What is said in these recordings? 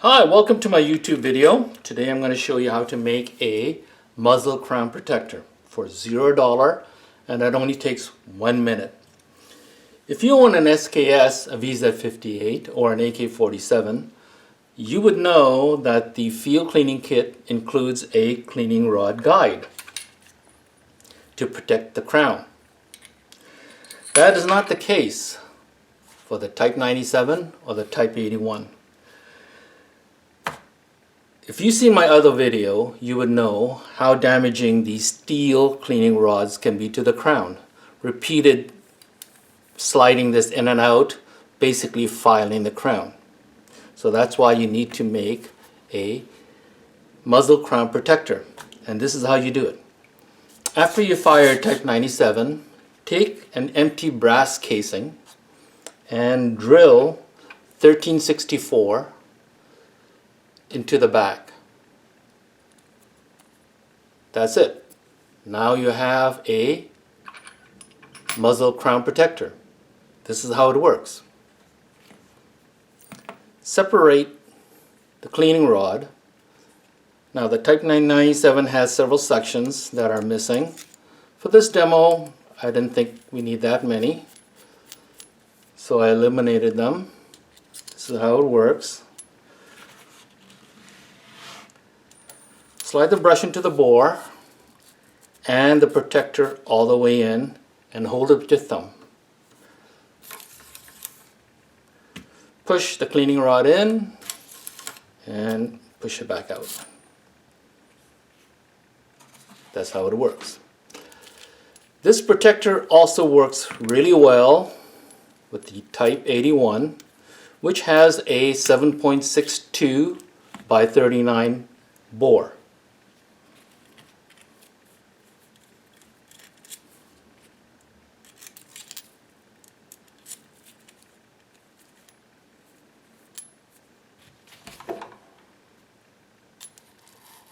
Hi, welcome to my YouTube video. Today I'm going to show you how to make a muzzle crown protector for $0, and that only takes 1 minute. If you own an SKS, a VZ58 or an AK-47, you would know that the field cleaning kit includes a cleaning rod guide to protect the crown. That is not the case for the Type 97 or the Type 81. If you've seen my other video, you would know how damaging these steel cleaning rods can be to the crown. Repeated sliding this in and out, basically filing the crown. So that's why you need to make a muzzle crown protector. And this is how you do it. After you fire Type 97, take an empty brass casing and drill 1364 into the back. That's it. Now you have a muzzle crown protector. This is how it works. Separate the cleaning rod. Now the Type 997 has several sections that are missing. For this demo, I didn't think we need that many, so I eliminated them. This is how it works. Slide the brush into the bore and the protector all the way in and hold it with your thumb. Push the cleaning rod in and push it back out. That's how it works. This protector also works really well with the Type 81, which has a 7.62 by 39 bore.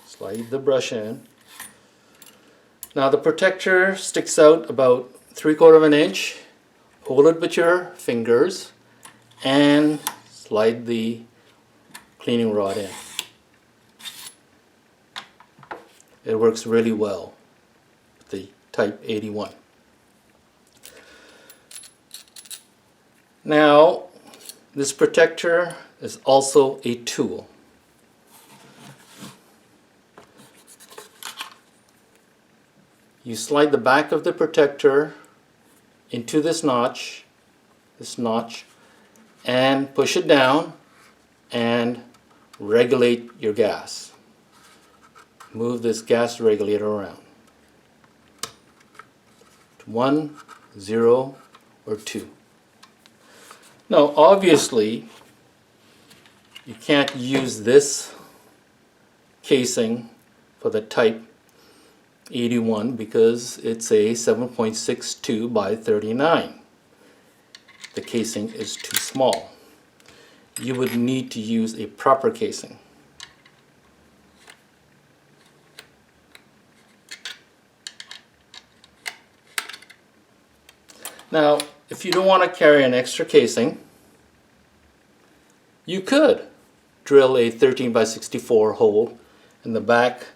Slide the brush in. Now the protector sticks out about 3/4 of an inch. Hold it with your fingers and slide the cleaning rod in. It works really well with the Type 81. Now this protector is also a tool. You slide the back of the protector into this notch, and push it down and regulate your gas. Move this gas regulator around. 1, 0, or 2. Now obviously you can't use this casing for the Type 81 because it's a 7.62 by 39. The casing is too small. You would need to use a proper casing. Now, if you don't want to carry an extra casing, you could drill a 13 by 64 hole in the back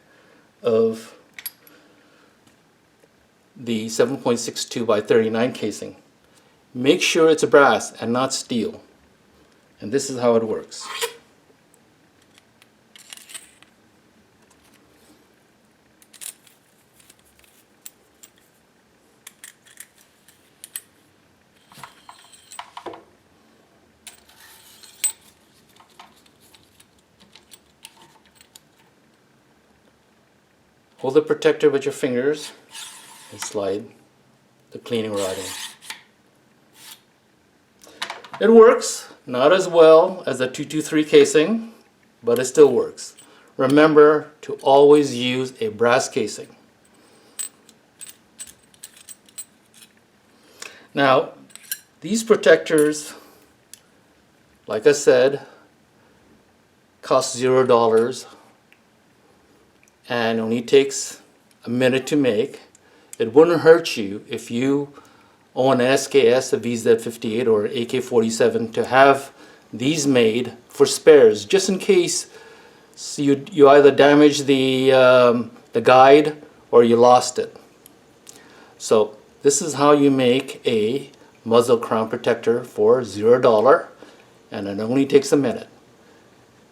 of the 7.62 by 39 casing. Make sure it's brass and not steel. And this is how it works. Hold the protector with your fingers and slide the cleaning rod in. It works, not as well as a 223 casing, but it still works. Remember to always use a brass casing. Now, these protectors, like I said, cost $0 and only takes a minute to make. It wouldn't hurt you if you own an SKS, a VZ58 or AK-47 to have these made for spares, just in case you either damage the guide or you lost it. So this is how you make a muzzle crown protector for $0, and it only takes a minute.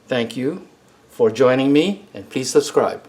Thank you for joining me, and please subscribe.